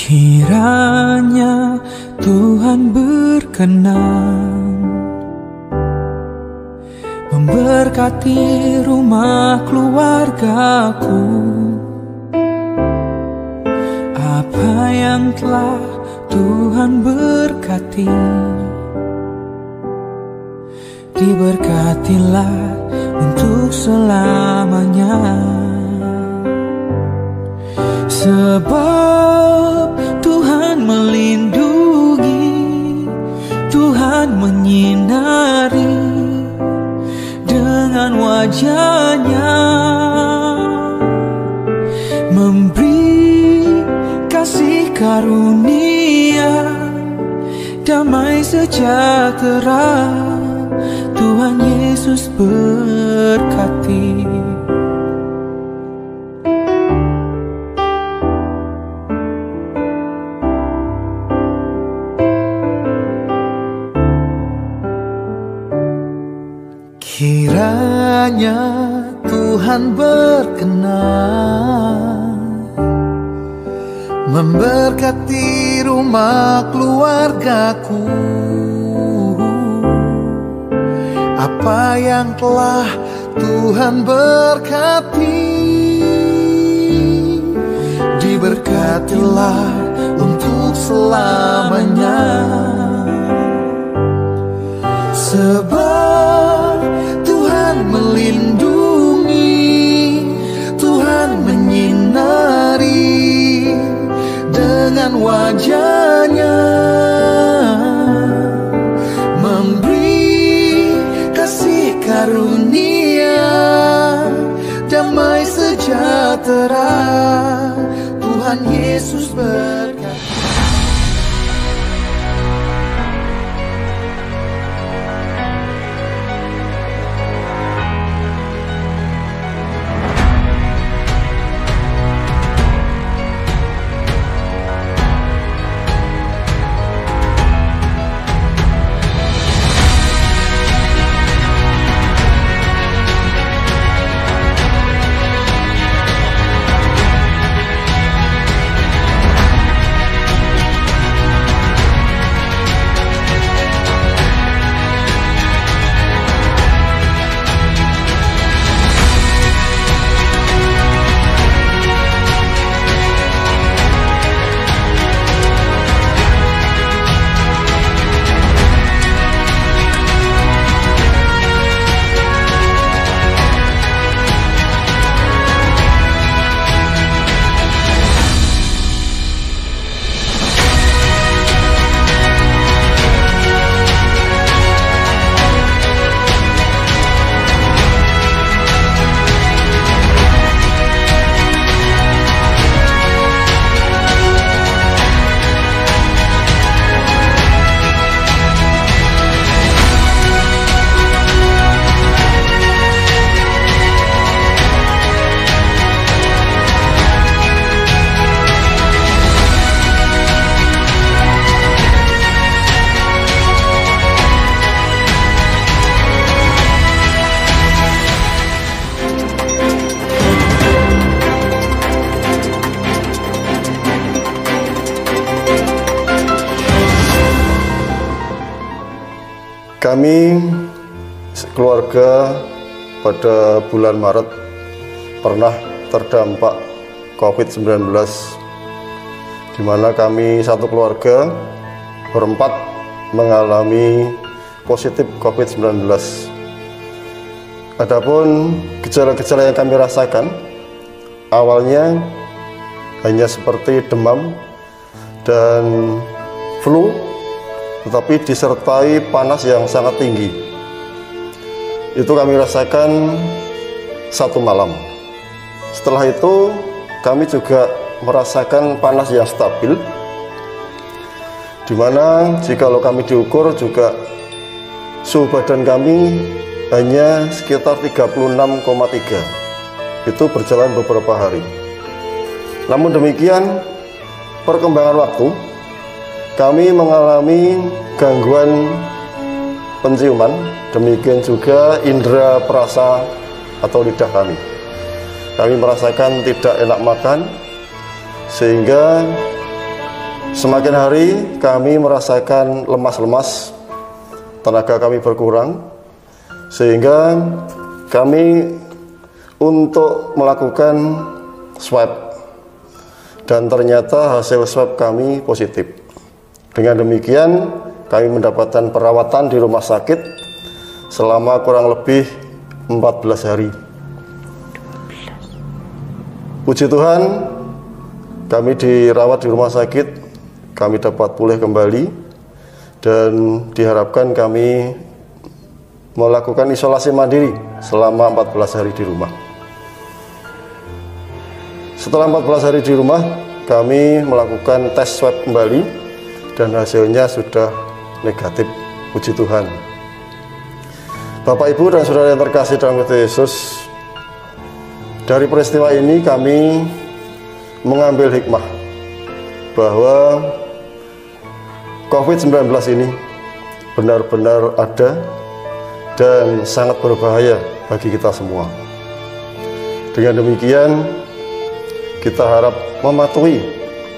Kiranya Tuhan berkenan memberkati rumah keluargaku. Apa yang telah Tuhan berkati, diberkatilah untuk selamanya. Sebab Tuhan melindungi, Tuhan menyinari dengan wajah-Nya, memberi kasih karunia, damai sejahtera. Tuhan Yesus berkati. Kiranya Tuhan berkenan memberkati rumah keluargaku. Apa yang telah Tuhan berkati, diberkatilah untuk selamanya. Sebab Tuhan melindungi, Tuhan menyinari dengan wajah-Nya, memberi kasih karunia, damai sejahtera. Tuhan Yesus berkati. Kami keluarga pada bulan Maret pernah terdampak COVID-19, di mana kami satu keluarga berempat mengalami positif COVID-19. Adapun gejala-gejala yang kami rasakan awalnya hanya seperti demam dan flu, tetapi disertai panas yang sangat tinggi. Itu kami rasakan satu malam. Setelah itu kami juga merasakan panas yang stabil, di mana jikalau kami diukur juga suhu badan kami hanya sekitar 36,3. Itu berjalan beberapa hari. Namun demikian, perkembangan waktu kami mengalami gangguan penciuman, demikian juga indera perasa atau lidah kami. Kami merasakan tidak enak makan, sehingga Semakin hari kami merasakan lemas-lemas, tenaga kami berkurang, sehingga kami untuk melakukan swab, dan ternyata hasil swab kami positif. Dengan demikian kami mendapatkan perawatan di rumah sakit selama kurang lebih 14 hari. Puji Tuhan, kami dirawat di rumah sakit, kami dapat pulih kembali, dan diharapkan kami melakukan isolasi mandiri selama 14 hari di rumah. Setelah 14 hari di rumah, kami melakukan tes swab kembali dan hasilnya sudah negatif. Puji Tuhan. Bapak, Ibu, dan saudara yang terkasih dalam Kristus Yesus, dari peristiwa ini kami mengambil hikmah bahwa COVID-19 ini benar-benar ada dan sangat berbahaya bagi kita semua. Dengan demikian, kita harap mematuhi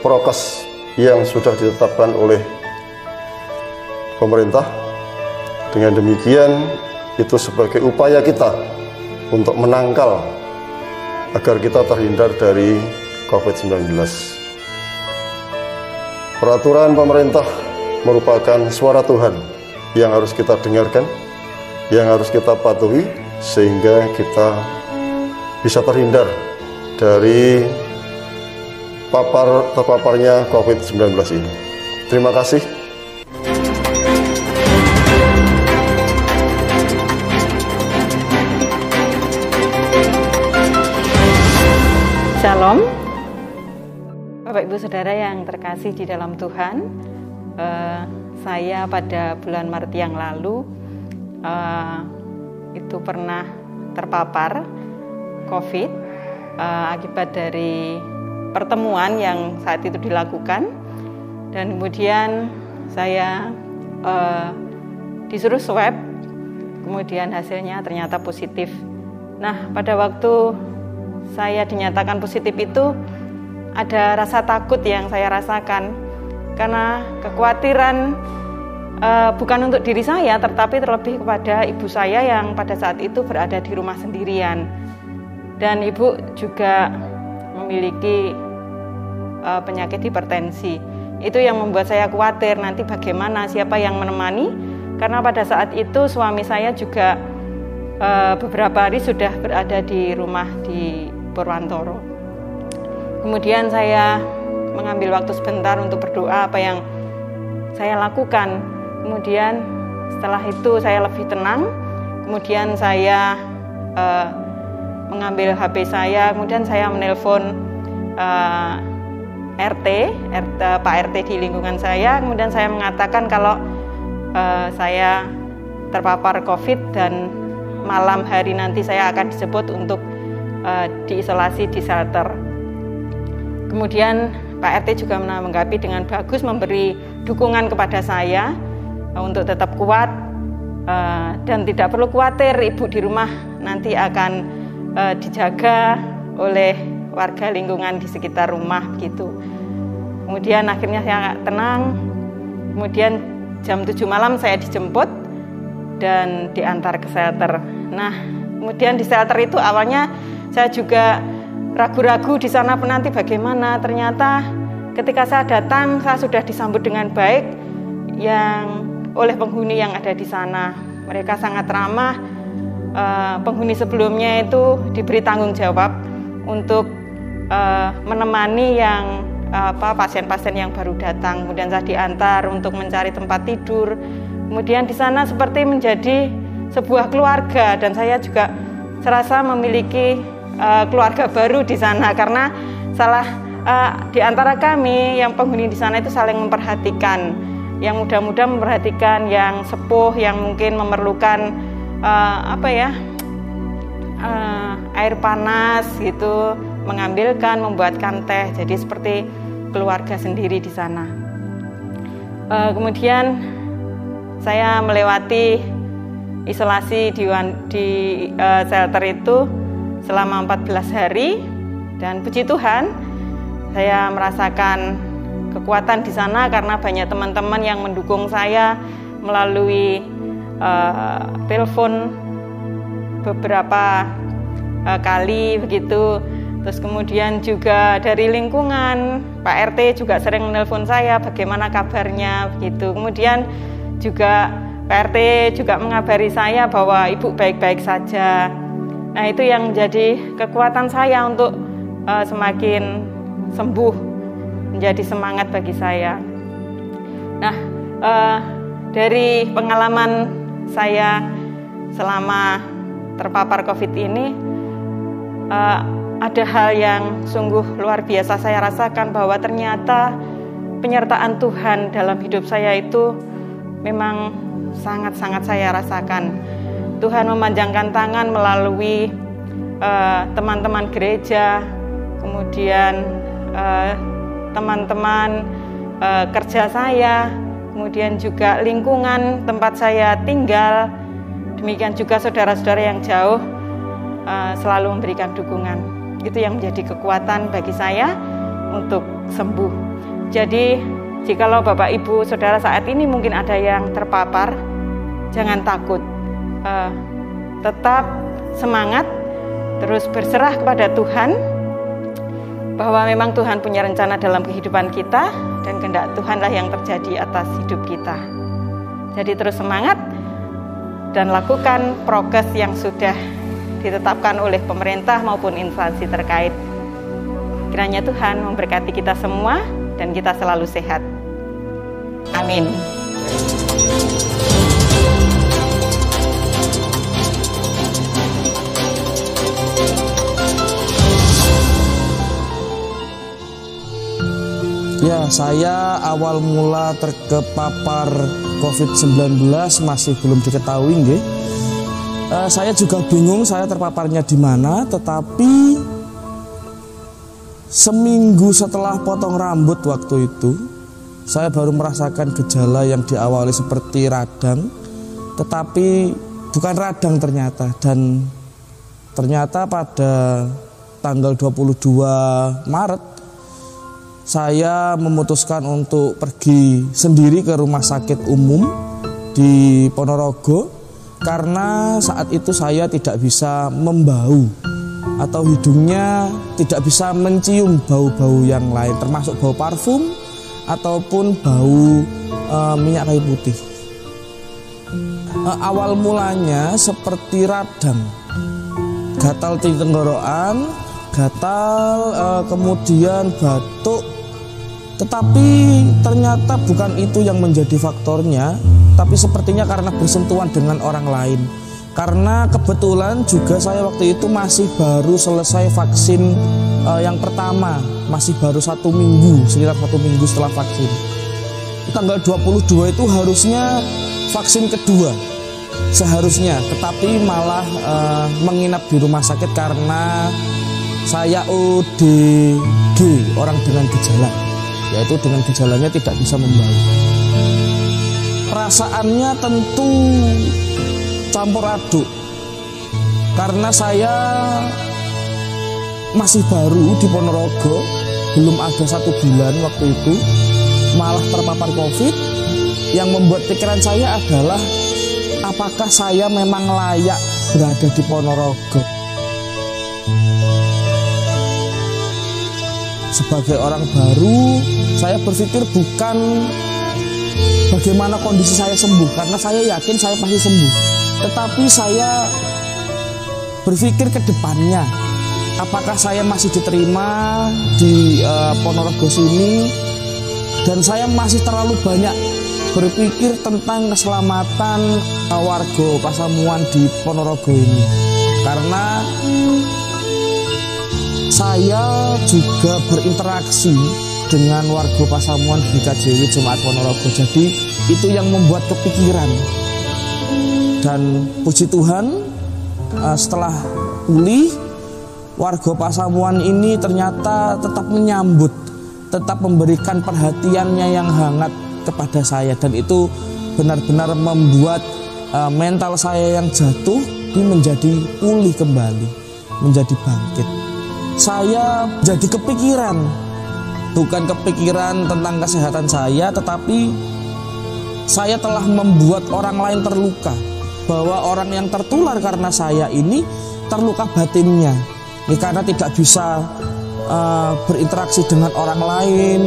prokes yang sudah ditetapkan oleh pemerintah. Dengan demikian, itu sebagai upaya kita untuk menangkal agar kita terhindar dari COVID-19. Peraturan pemerintah merupakan suara Tuhan yang harus kita dengarkan, yang harus kita patuhi, sehingga kita bisa terhindar dari terpaparnya COVID-19 ini. Terima kasih. Shalom, Bapak Ibu Saudara yang terkasih di dalam Tuhan. Saya pada bulan Maret yang lalu itu pernah terpapar COVID akibat dari pertemuan yang saat itu dilakukan, dan kemudian saya disuruh swab, kemudian hasilnya ternyata positif. Nah, pada waktu saya dinyatakan positif itu ada rasa takut yang saya rasakan, karena kekhawatiran bukan untuk diri saya, tetapi terlebih kepada ibu saya yang pada saat itu berada di rumah sendirian, dan ibu juga memiliki penyakit hipertensi. Itu yang membuat saya khawatir nanti bagaimana, siapa yang menemani, karena pada saat itu suami saya juga beberapa hari sudah berada di rumah di Purwantoro. Kemudian saya mengambil waktu sebentar untuk berdoa apa yang saya lakukan. Kemudian setelah itu saya lebih tenang. Kemudian saya mengambil HP saya, kemudian saya menelpon Pak RT di lingkungan saya. Kemudian saya mengatakan kalau saya terpapar COVID dan malam hari nanti saya akan disebut untuk diisolasi di shelter. Kemudian Pak RT juga menanggapi dengan bagus, memberi dukungan kepada saya untuk tetap kuat dan tidak perlu khawatir, ibu di rumah nanti akan dijaga oleh warga lingkungan di sekitar rumah gitu. Kemudian akhirnya saya tenang. Kemudian jam 7 malam saya dijemput dan diantar ke shelter. Nah, kemudian di shelter itu awalnya saya juga ragu-ragu di sana nanti bagaimana. Ternyata ketika saya datang, saya sudah disambut dengan baik oleh penghuni yang ada di sana. Mereka sangat ramah. Penghuni sebelumnya itu diberi tanggung jawab untuk menemani pasien-pasien yang baru datang. Kemudian saya diantar untuk mencari tempat tidur. Kemudian di sana seperti menjadi sebuah keluarga, dan saya juga serasa memiliki keluarga baru di sana, karena di antara kami yang penghuni di sana itu saling memperhatikan, yang muda-muda memperhatikan yang sepuh yang mungkin memerlukan air panas gitu, mengambilkan, membuatkan teh. Jadi seperti keluarga sendiri di sana. Kemudian saya melewati isolasi di shelter itu selama 14 hari, dan puji Tuhan saya merasakan kekuatan di sana karena banyak teman-teman yang mendukung saya melalui telepon beberapa kali begitu. Terus kemudian juga dari lingkungan, Pak RT juga sering menelpon saya bagaimana kabarnya begitu. Kemudian juga Pak RT juga mengabari saya bahwa ibu baik-baik saja. Nah, itu yang menjadi kekuatan saya untuk semakin sembuh, menjadi semangat bagi saya. Nah, dari pengalaman saya selama terpapar COVID ini, ada hal yang sungguh luar biasa saya rasakan bahwa ternyata penyertaan Tuhan dalam hidup saya itu memang sangat-sangat saya rasakan. Tuhan memanjangkan tangan melalui teman-teman gereja, kemudian teman-teman kerja saya, kemudian juga lingkungan tempat saya tinggal, demikian juga saudara-saudara yang jauh selalu memberikan dukungan. Itu yang menjadi kekuatan bagi saya untuk sembuh. Jadi, jikalau Bapak Ibu Saudara saat ini mungkin ada yang terpapar, jangan takut. Tetap semangat, terus berserah kepada Tuhan, bahwa memang Tuhan punya rencana dalam kehidupan kita, dan kehendak Tuhanlah yang terjadi atas hidup kita. Jadi terus semangat, dan lakukan prokes yang sudah ditetapkan oleh pemerintah maupun instansi terkait. Kiranya Tuhan memberkati kita semua dan kita selalu sehat. Amin. Ya, saya awal mula terkepapar COVID-19 masih belum diketahui, nggih. Saya juga bingung saya terpaparnya di mana, tetapi seminggu setelah potong rambut waktu itu, saya baru merasakan gejala yang diawali seperti radang, tetapi bukan radang ternyata. Dan ternyata pada tanggal 22 Maret, saya memutuskan untuk pergi sendiri ke rumah sakit umum di Ponorogo, karena saat itu saya tidak bisa membau atau hidungnya tidak bisa mencium bau-bau yang lain, termasuk bau parfum ataupun bau minyak kayu putih. Awal mulanya seperti radang, gatal di tenggorokan, gatal, kemudian batuk. Tetapi ternyata bukan itu yang menjadi faktornya, tapi sepertinya karena bersentuhan dengan orang lain. Karena kebetulan juga saya waktu itu masih baru selesai vaksin yang pertama, masih baru 1 minggu, sekitar 1 minggu setelah vaksin. Tanggal 22 itu harusnya vaksin kedua, seharusnya, tetapi malah menginap di rumah sakit karena saya ODG, orang dengan gejala, yaitu dengan gejalanya tidak bisa membau. Perasaannya tentu campur aduk, karena saya masih baru di Ponorogo, belum ada 1 bulan waktu itu, malah terpapar COVID. Yang membuat pikiran saya adalah, apakah saya memang layak berada di Ponorogo? Sebagai orang baru, saya berpikir bukan bagaimana kondisi saya sembuh, karena saya yakin saya pasti sembuh. Tetapi saya berpikir ke depannya, apakah saya masih diterima di Ponorogo sini, dan saya masih terlalu banyak berpikir tentang keselamatan warga Pasamuan di Ponorogo ini, karena saya juga berinteraksi dengan warga Pasamuan di KJW Jemaat Ponorogo. Jadi itu yang membuat kepikiran. Dan puji Tuhan, setelah pulih, warga Pasamuan ini ternyata tetap menyambut, tetap memberikan perhatiannya yang hangat kepada saya. Dan itu benar-benar membuat mental saya yang jatuh ini menjadi pulih kembali, menjadi bangkit. Saya jadi kepikiran, bukan kepikiran tentang kesehatan saya, tetapi saya telah membuat orang lain terluka, bahwa orang yang tertular karena saya ini terluka batinnya, ya, karena tidak bisa berinteraksi dengan orang lain,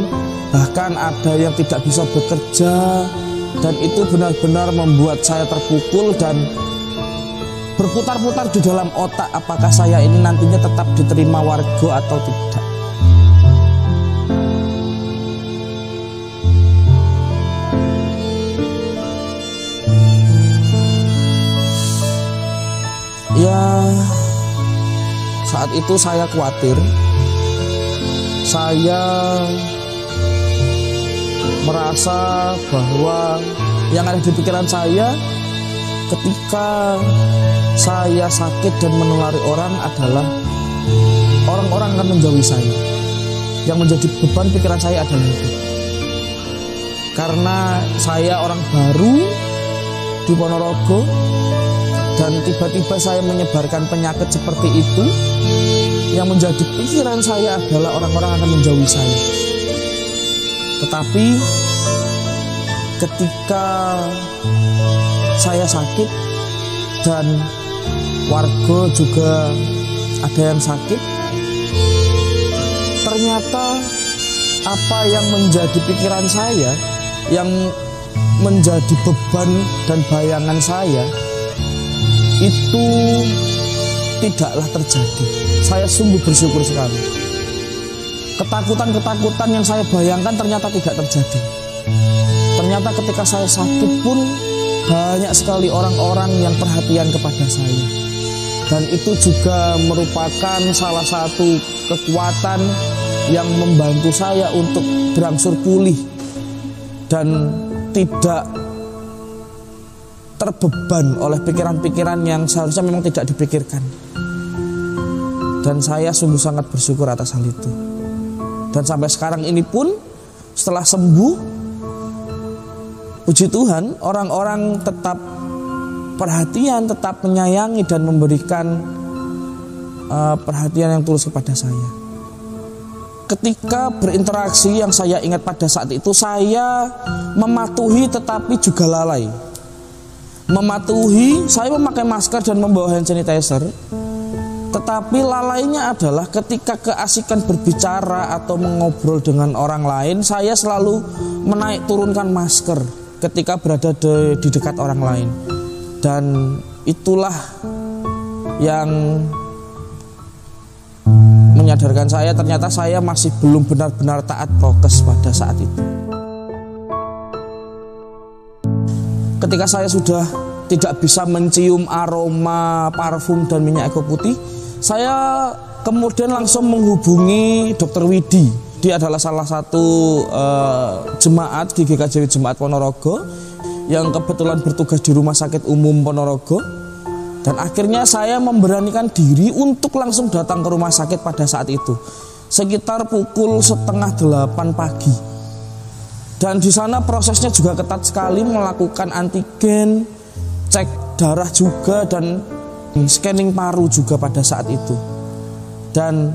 bahkan ada yang tidak bisa bekerja, dan itu benar-benar membuat saya terpukul dan berputar-putar di dalam otak, apakah saya ini nantinya tetap diterima warga atau tidak. Ya, saat itu saya khawatir. Saya merasa bahwa yang ada di pikiran saya ketika saya sakit dan menulari orang adalah orang-orang akan menjauhi saya. Yang menjadi beban pikiran saya adalah itu. Karena saya orang baru di Ponorogo, dan tiba-tiba saya menyebarkan penyakit seperti itu, yang menjadi pikiran saya adalah orang-orang akan menjauhi saya. Tetapi ketika saya sakit dan warga juga ada yang sakit, ternyata apa yang menjadi pikiran saya, yang menjadi beban dan bayangan saya, itu tidaklah terjadi. Saya sungguh bersyukur sekali. Ketakutan-ketakutan yang saya bayangkan ternyata tidak terjadi. Ternyata ketika saya sakit pun banyak sekali orang-orang yang perhatian kepada saya. Dan itu juga merupakan salah satu kekuatan yang membantu saya untuk berangsur pulih dan tidak terbeban oleh pikiran-pikiran yang seharusnya memang tidak dipikirkan. Dan saya sungguh sangat bersyukur atas hal itu. Dan sampai sekarang ini pun setelah sembuh, puji Tuhan, orang-orang tetap perhatian, tetap menyayangi dan memberikan perhatian yang tulus kepada saya. Ketika berinteraksi, yang saya ingat pada saat itu, saya mematuhi tetapi juga lalai. Mematuhi, saya memakai masker dan membawa hand sanitizer, tetapi lalainya adalah ketika keasikan berbicara atau mengobrol dengan orang lain, saya selalu menaik turunkan masker ketika berada di dekat orang lain. Dan itulah yang menyadarkan saya ternyata saya masih belum benar-benar taat prokes pada saat itu. Ketika saya sudah tidak bisa mencium aroma parfum dan minyak eko putih, saya kemudian langsung menghubungi Dr. Widi. Dia adalah salah satu jemaat di GKJ Jemaat Ponorogo yang kebetulan bertugas di Rumah Sakit Umum Ponorogo. Dan akhirnya saya memberanikan diri untuk langsung datang ke rumah sakit pada saat itu, sekitar pukul 7:30 pagi. Dan di sana prosesnya juga ketat sekali, melakukan antigen, cek darah juga, dan scanning paru juga pada saat itu. Dan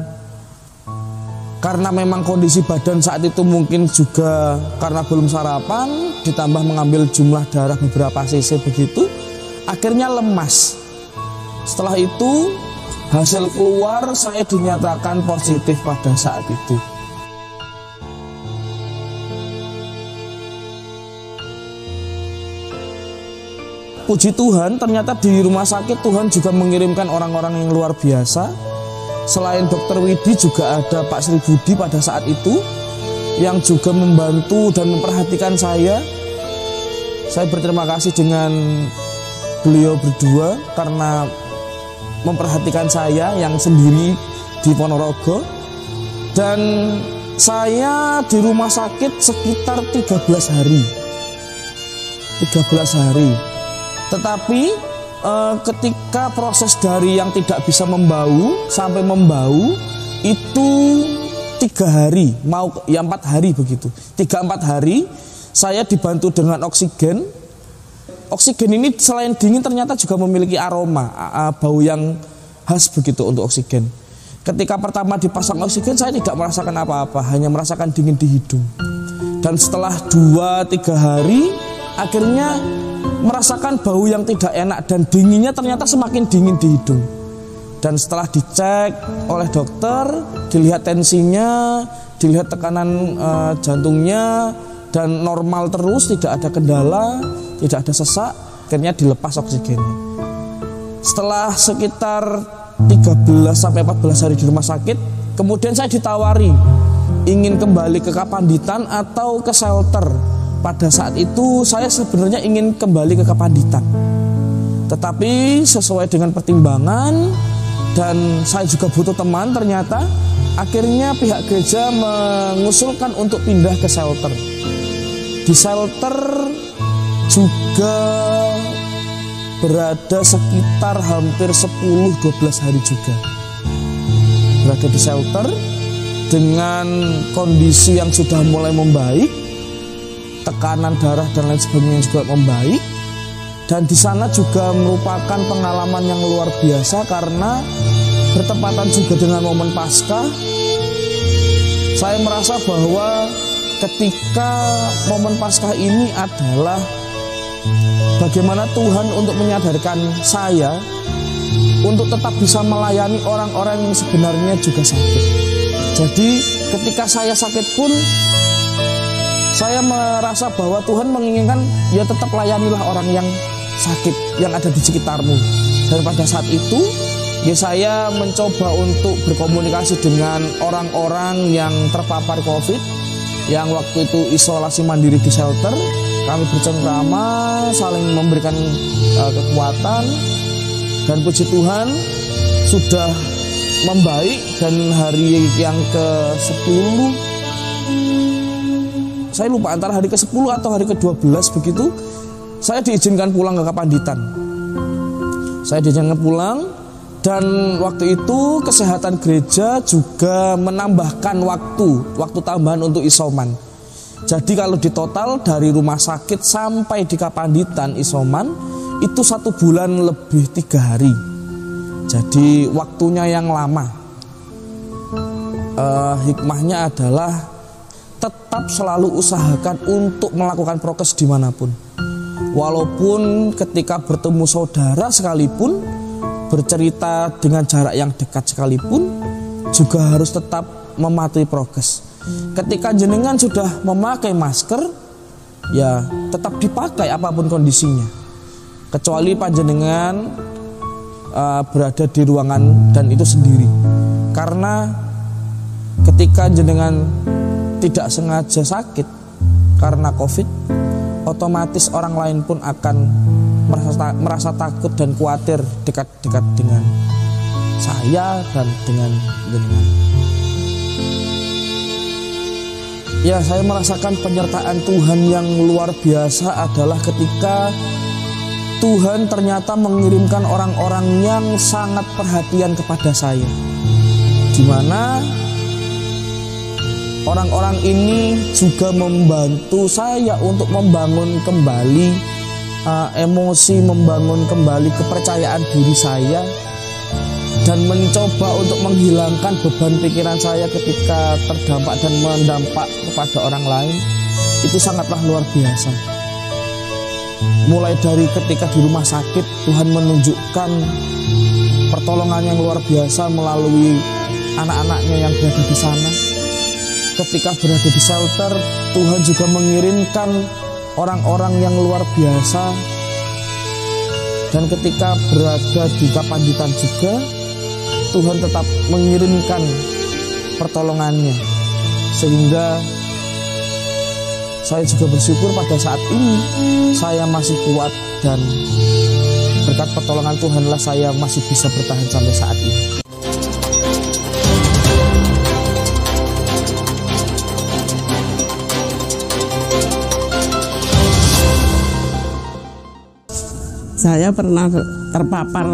karena memang kondisi badan saat itu mungkin juga karena belum sarapan, ditambah mengambil jumlah darah beberapa cc begitu, akhirnya lemas. Setelah itu hasil keluar, saya dinyatakan positif pada saat itu. Puji Tuhan, ternyata di rumah sakit Tuhan juga mengirimkan orang-orang yang luar biasa. Selain Dr. Widi juga ada Pak Sri Budi pada saat itu yang juga membantu dan memperhatikan saya. Saya berterima kasih dengan beliau berdua karena memperhatikan saya yang sendiri di Ponorogo. Dan saya di rumah sakit sekitar 13 hari. Tetapi ketika proses dari yang tidak bisa membau sampai membau itu 3 hari, mau ya 4 hari begitu. 3-4 hari saya dibantu dengan oksigen. Oksigen ini selain dingin ternyata juga memiliki aroma, bau yang khas begitu untuk oksigen. ketika pertama dipasang oksigen saya tidak merasakan apa-apa, hanya merasakan dingin di hidung. Dan setelah 2-3 hari akhirnya merasakan bau yang tidak enak dan dinginnya ternyata semakin dingin di hidung. Dan setelah dicek oleh dokter, dilihat tensinya, dilihat tekanan jantungnya, dan normal terus, tidak ada kendala, tidak ada sesak, akhirnya dilepas oksigennya. Setelah sekitar 13-14 hari di rumah sakit, kemudian saya ditawari ingin kembali ke Kapanditan atau ke shelter. Pada saat itu saya sebenarnya ingin kembali ke Kapanditan, tetapi sesuai dengan pertimbangan dan saya juga butuh teman, ternyata akhirnya pihak gereja mengusulkan untuk pindah ke shelter. Di shelter juga berada sekitar hampir 10-12 hari juga. Berada di shelter dengan kondisi yang sudah mulai membaik, tekanan darah dan lain sebagainya juga membaik. Dan di sana juga merupakan pengalaman yang luar biasa karena bertepatan juga dengan momen Paskah. Saya merasa bahwa ketika momen Paskah ini adalah bagaimana Tuhan untuk menyadarkan saya untuk tetap bisa melayani orang-orang yang sebenarnya juga sakit. Jadi ketika saya sakit pun saya merasa bahwa Tuhan menginginkan ya tetap layanilah orang yang sakit yang ada di sekitarmu. Dan pada saat itu ya saya mencoba untuk berkomunikasi dengan orang-orang yang terpapar COVID yang waktu itu isolasi mandiri di shelter. Kami bercengkrama, saling memberikan kekuatan, dan puji Tuhan sudah membaik. Dan hari yang ke-10, saya lupa antara hari ke-10 atau hari ke-12 begitu, saya diizinkan pulang ke Kapanditan. Saya diizinkan pulang, dan waktu itu kesehatan gereja juga menambahkan waktu tambahan untuk isoman. Jadi kalau di total dari rumah sakit sampai di Kapanditan isoman itu 1 bulan lebih 3 hari. Jadi waktunya yang lama. Hikmahnya adalah tetap selalu usahakan untuk melakukan prokes dimanapun. Walaupun ketika bertemu saudara sekalipun, bercerita dengan jarak yang dekat sekalipun, juga harus tetap mematuhi prokes. Ketika jenengan sudah memakai masker, ya tetap dipakai apapun kondisinya. Kecuali panjenengan berada di ruangan dan itu sendiri. Karena ketika jenengan tidak sengaja sakit karena COVID, otomatis orang lain pun akan merasa takut dan khawatir dekat-dekat dengan saya dan dengan jenengan. Ya, saya merasakan penyertaan Tuhan yang luar biasa adalah ketika Tuhan ternyata mengirimkan orang-orang yang sangat perhatian kepada saya, di mana orang-orang ini juga membantu saya untuk membangun kembali emosi, membangun kembali kepercayaan diri saya, dan mencoba untuk menghilangkan beban pikiran saya ketika terdampak dan mendampak kepada orang lain. Itu sangatlah luar biasa. Mulai dari ketika di rumah sakit, Tuhan menunjukkan pertolongan yang luar biasa melalui anak-anaknya yang berada di sana. Ketika berada di shelter, Tuhan juga mengirimkan orang-orang yang luar biasa. Dan ketika berada di Kapanditan juga, Tuhan tetap mengirimkan pertolongannya. Sehingga saya juga bersyukur pada saat ini saya masih kuat, dan berkat pertolongan Tuhanlah saya masih bisa bertahan sampai saat ini. Saya pernah terpapar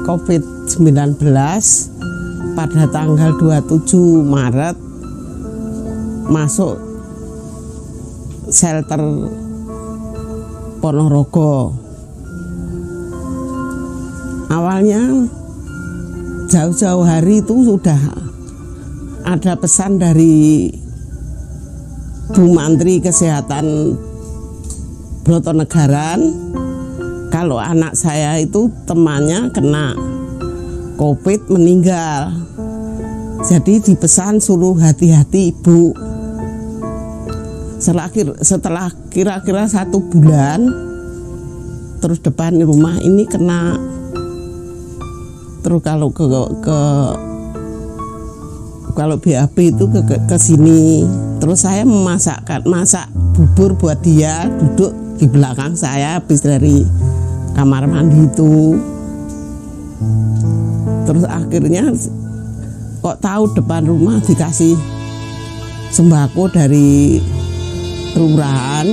COVID-19 pada tanggal 27 Maret, masuk shelter Ponorogo. Awalnya jauh-jauh hari itu sudah ada pesan dari Bu Menteri Kesehatan Brotonegara kalau anak saya itu temannya kena COVID meninggal. Jadi dipesan suruh hati-hati ibu. Setelah kira-kira 1 bulan, terus depan rumah ini kena. Terus kalau kalau BAB itu ke sini. Terus saya masak bubur buat dia, duduk di belakang saya habis dari kamar mandi itu. Terus akhirnya kok tahu depan rumah dikasih sembako dari kelurahan.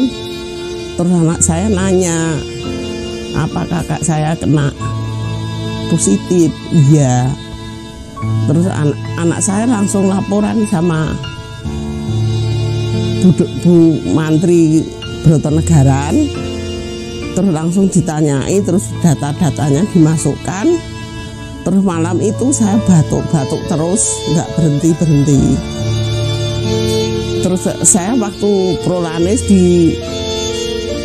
Terus anak saya nanya, apa kakak saya kena positif? Iya. Terus anak saya langsung laporan sama Bu Menteri Brotonegara. Terus langsung ditanyai, terus data-datanya dimasukkan. Terus malam itu saya batuk-batuk terus, nggak berhenti-berhenti. Terus saya waktu prolanis di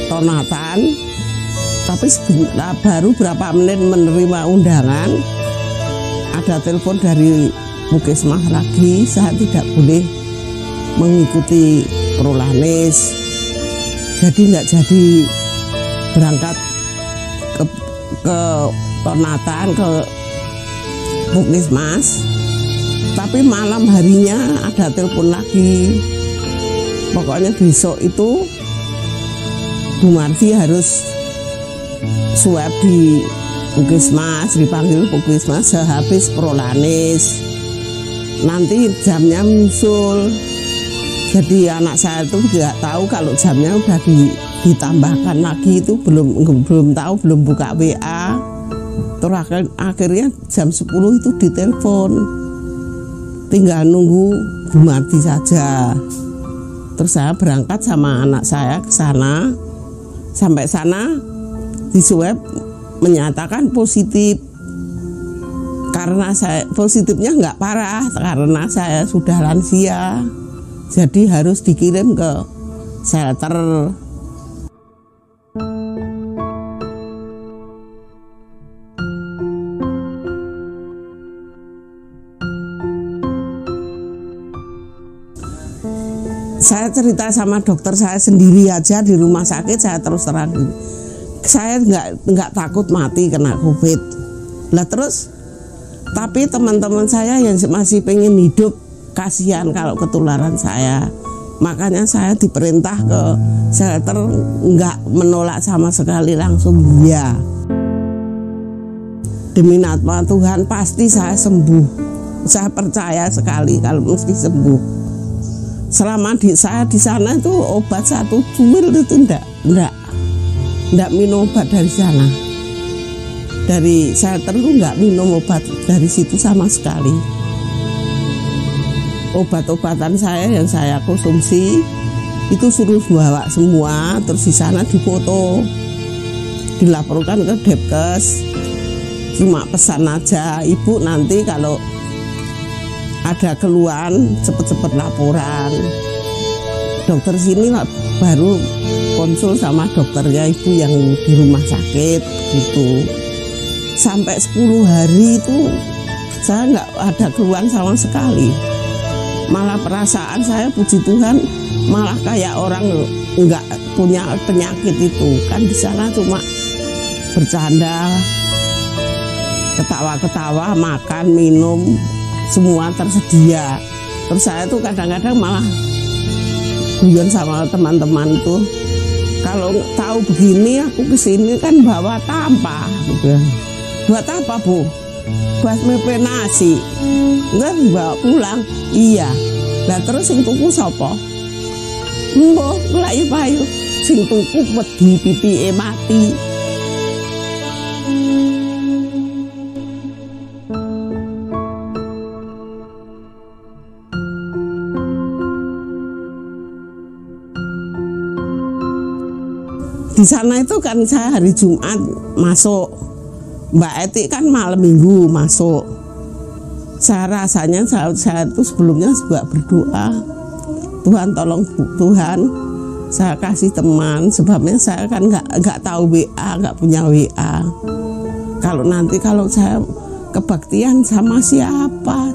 Tonatan, tapi baru berapa menit menerima undangan, ada telepon dari Puskesmas lagi, saya tidak boleh mengikuti prolanis. Jadi nggak jadi berangkat ke Tonatan, ke Puskesmas. Tapi malam harinya ada telepon lagi. Pokoknya besok itu Bu Marti harus swab di Puskesmas, dipanggil Puskesmas sehabis prolanis. Nanti jamnya menyusul. Jadi anak saya itu tidak tahu kalau jamnya udah ditambahkan lagi, itu belum tahu, belum buka WA. Terus akhirnya jam 10 itu ditelepon. Tinggal nunggu Bu Marti saja. Terus saya berangkat sama anak saya ke sana. Sampai sana di swab menyatakan positif. Karena saya positifnya nggak parah, karena saya sudah lansia. Jadi harus dikirim ke shelter. Saya cerita sama dokter saya sendiri aja di rumah sakit, saya terus terang. Saya nggak takut mati kena COVID. Lah terus, tapi teman-teman saya yang masih pengen hidup, kasihan kalau ketularan saya. Makanya saya diperintah ke shelter, nggak menolak sama sekali, langsung iya. Demi nama Tuhan pasti saya sembuh. Saya percaya sekali kalau mesti sembuh. Selama saya di sana itu obat 1 cuil itu enggak minum obat dari sana. Dari shelter itu enggak minum obat dari situ sama sekali. Obat-obatan saya yang saya konsumsi itu suruh bawa semua, terus di sana difoto, dilaporkan ke Depkes. Cuma pesan aja, ibu nanti kalau ada keluhan cepet-cepet laporan. Dokter sini baru konsul sama dokternya ibu yang di rumah sakit gitu. Sampai 10 hari itu saya nggak ada keluhan sama sekali. Malah perasaan saya, puji Tuhan, malah kayak orang nggak punya penyakit itu. Kan di sana cuma bercanda, ketawa-ketawa, makan, minum, semua tersedia. Terus saya tuh kadang-kadang malah guyon sama teman-teman tuh, kalau tahu begini aku kesini kan bawa tampah. Buat apa Bu? Buat mepe nasi. Enggak bawa pulang. Iya. Lah terus sing tuku sapa? Mbok mlayu-payu sing tuku wedi pitike mati. Di sana itu kan saya hari Jumat masuk, Mbak Eti kan malam Minggu masuk. saya rasanya saya itu sebelumnya juga berdoa, Tuhan tolong Tuhan saya kasih teman, sebabnya saya kan nggak tahu WA, nggak punya WA. Kalau nanti kalau saya kebaktian sama siapa?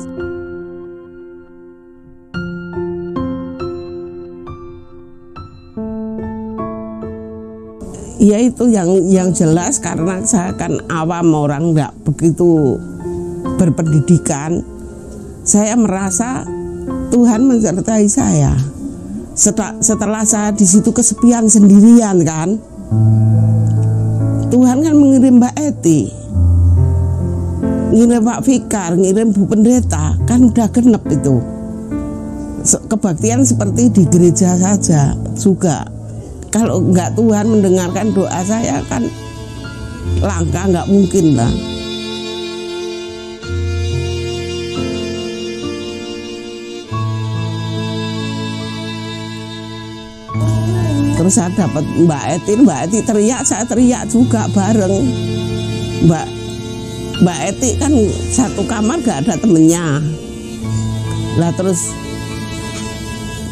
Ya itu yang jelas, karena saya kan awam, orang nggak begitu berpendidikan. Saya merasa Tuhan menyertai saya. Setelah saya di situ kesepian sendirian kan, Tuhan kan mengirim Mbak Eti, ngirim Pak Fikar, ngirim Bu Pendeta, kan udah genep itu. Kebaktian seperti di gereja saja juga. Kalau enggak Tuhan mendengarkan doa saya kan langka, nggak mungkin lah. Terus saya dapat Mbak Eti teriak, saya teriak juga bareng. Mbak Eti kan satu kamar gak ada temennya. Lah terus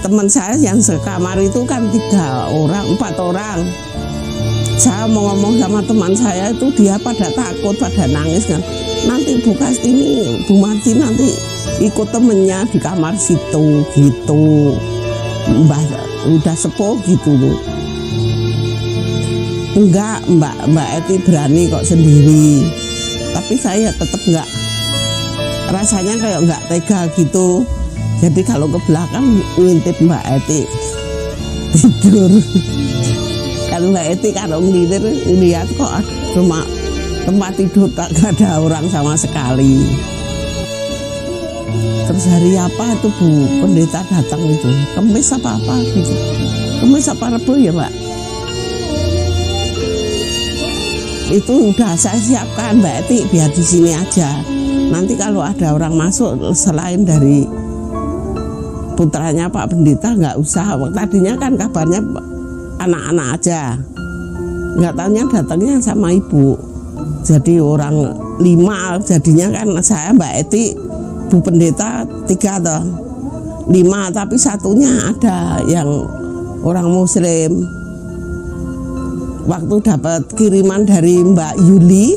teman saya yang sekamar itu kan 4 orang. Saya mau ngomong sama teman saya itu, dia pada takut, pada nangis kan. Nanti Bu Kastini, Bu Marti nanti ikut temennya di kamar situ gitu. Mbak udah sepuh gitu loh. Enggak, Mbak Eti berani kok sendiri. Tapi saya tetap enggak, rasanya kayak enggak tega gitu. Jadi kalau ke belakang ngintip Mbak Eti tidur. Kalau Mbak Eti kalau ngeliat kok cuma tempat tidur, tak ada orang sama sekali. Terus hari apa itu Bu Pendeta datang itu, Kemis apa gitu, Kemis apa Rebo ya Mbak? Itu udah saya siapkan, Mbak Eti biar di sini aja. Nanti kalau ada orang masuk selain dari putranya Pak Pendeta nggak usah. Tadinya kan kabarnya anak-anak aja, nggak tahunya datangnya sama ibu. Jadi orang 5, jadinya kan saya, Mbak Eti, Bu Pendeta 3 toh, 5, tapi satunya ada yang orang Muslim. Waktu dapat kiriman dari Mbak Yuli,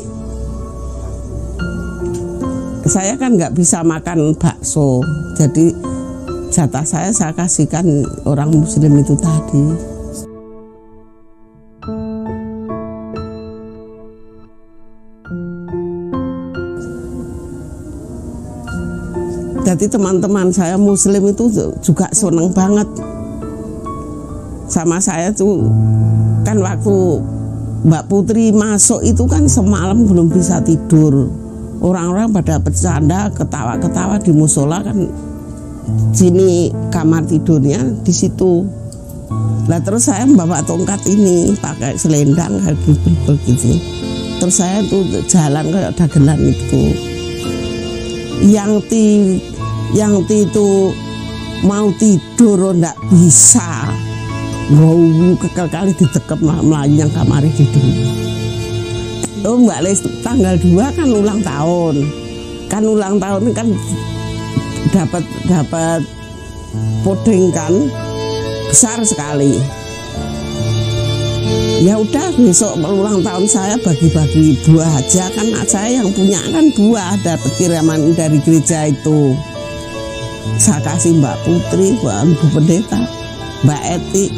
saya kan nggak bisa makan bakso, jadi jatah saya kasihkan orang Muslim itu tadi. Jadi teman-teman saya Muslim itu juga seneng banget sama saya tuh. Kan waktu Mbak Putri masuk itu kan semalam belum bisa tidur. Orang-orang pada bercanda, ketawa-ketawa di musola kan. Sini kamar tidurnya di situ. Lah terus saya membawa tongkat ini, pakai selendang begitu. Terus saya tuh jalan kayak dagelan itu. Yang itu mau tidur ndak bisa. Mau kekel kali ditekep melayu yang kamar tidur. Oh Mbak Les, tanggal 2 kan ulang tahun. Kan ulang tahun kan dapat puding kan besar sekali. Ya udah besok ulang tahun saya bagi-bagi buah aja, kan saya yang punya kan buah, dapat kiriman dari gereja itu. Saya kasih Mbak Putri, Bu Pendeta, Mbak Eti,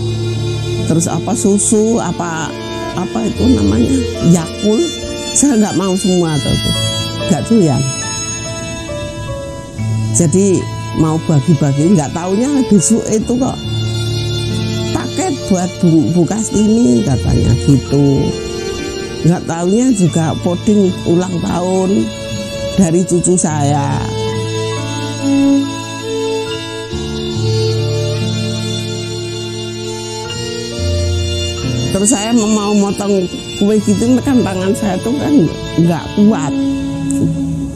terus apa susu, apa itu namanya, Yakul. Saya nggak mau semua tuh, nggak doyan. Jadi mau bagi-bagi, nggak taunya besok itu kok paket buat Bu Kastini katanya gitu. Nggak taunya juga puding ulang tahun dari cucu saya. Terus saya mau motong kue gitu kan tangan saya tuh kan nggak kuat,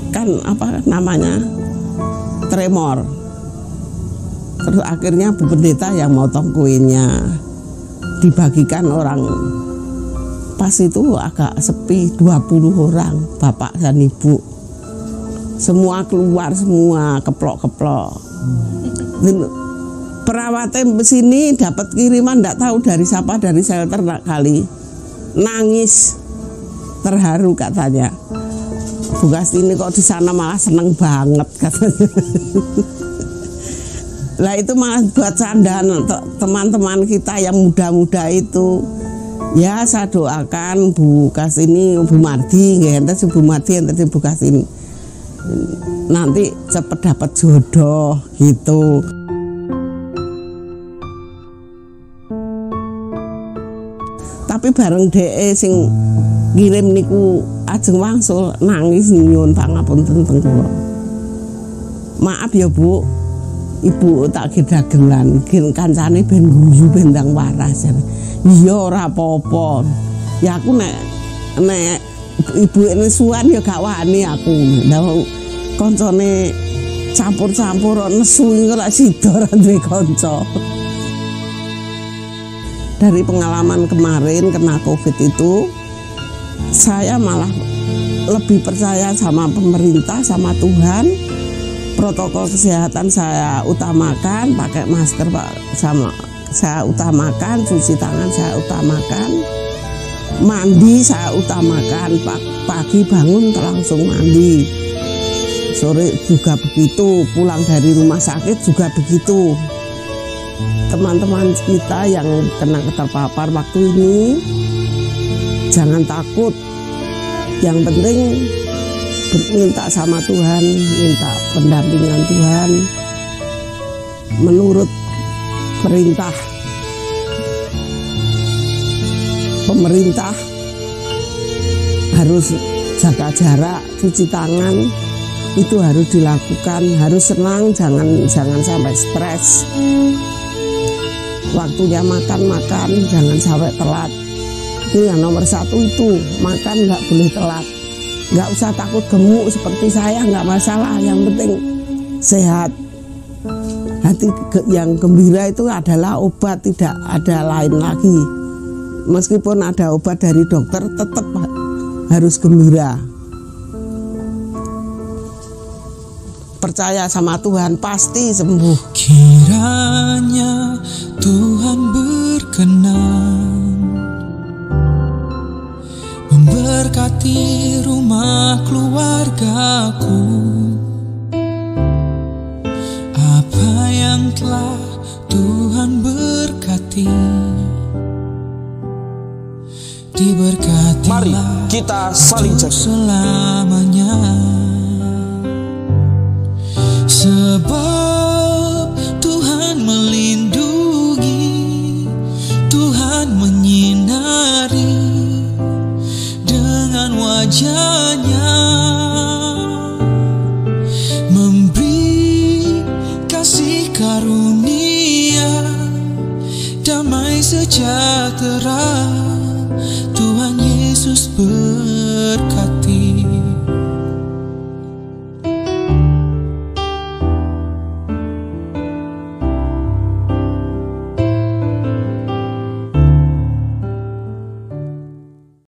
kan apa namanya, tremor. Terus akhirnya Bu Pendeta yang motong kuenya, dibagikan orang. Pas itu agak sepi, 20 orang, bapak dan ibu. semua keluar, semua keplok-keplok. Perawatnya sini dapat kiriman, nggak tahu dari siapa, dari shelter kali, nangis terharu katanya. Bu Kastini kok di sana malah seneng banget katanya. Lah itu malah buat candaan teman-teman kita yang muda-muda itu. Ya saya doakan Bu Kastini, Bu Mardi, ente si Bu Mardi, ente si Bu Kastini nanti cepet dapat jodoh gitu. Tapi bareng DE sing ngirim niku ajeng wangsul nangis nyuwun pangapunten teng kula. Maaf ya Bu, Ibu tak gedagelan, kancane ben guyu ben ndang waras. Iya ora apa-apa. Ya aku nek ibu ini suan ya gak wani aku. Lah koncone campur-campur nesu lek sida ora duwe kanca. Dari pengalaman kemarin kena COVID itu, saya malah lebih percaya sama pemerintah, sama Tuhan. Protokol kesehatan saya utamakan, pakai masker sama saya utamakan, cuci tangan saya utamakan, mandi saya utamakan, pagi bangun langsung mandi, sore juga begitu, pulang dari rumah sakit juga begitu. Teman-teman kita yang kena terpapar waktu ini jangan takut, yang penting minta sama Tuhan, minta pendampingan Tuhan menurut perintah pemerintah. Harus jaga jarak, cuci tangan, itu harus dilakukan, harus senang, jangan sampai stres. Waktunya makan, jangan sampai telat. Itu yang nomor satu, itu makan nggak boleh telat. Nggak usah takut gemuk seperti saya, nggak masalah, yang penting sehat. Hati yang gembira itu adalah obat, tidak ada lain lagi. Meskipun ada obat dari dokter, tetap harus gembira. Percaya sama Tuhan, pasti sembuh. Kiranya Tuhan berkenan memberkati rumah keluargaku. Apa yang telah Tuhan berkati, diberkatilah. Mari kita saling jaga selamanya. Sebab Tuhan melindungi, Tuhan menyinari dengan wajah-Nya, memberi kasih karunia, damai sejahtera. Tuhan Yesus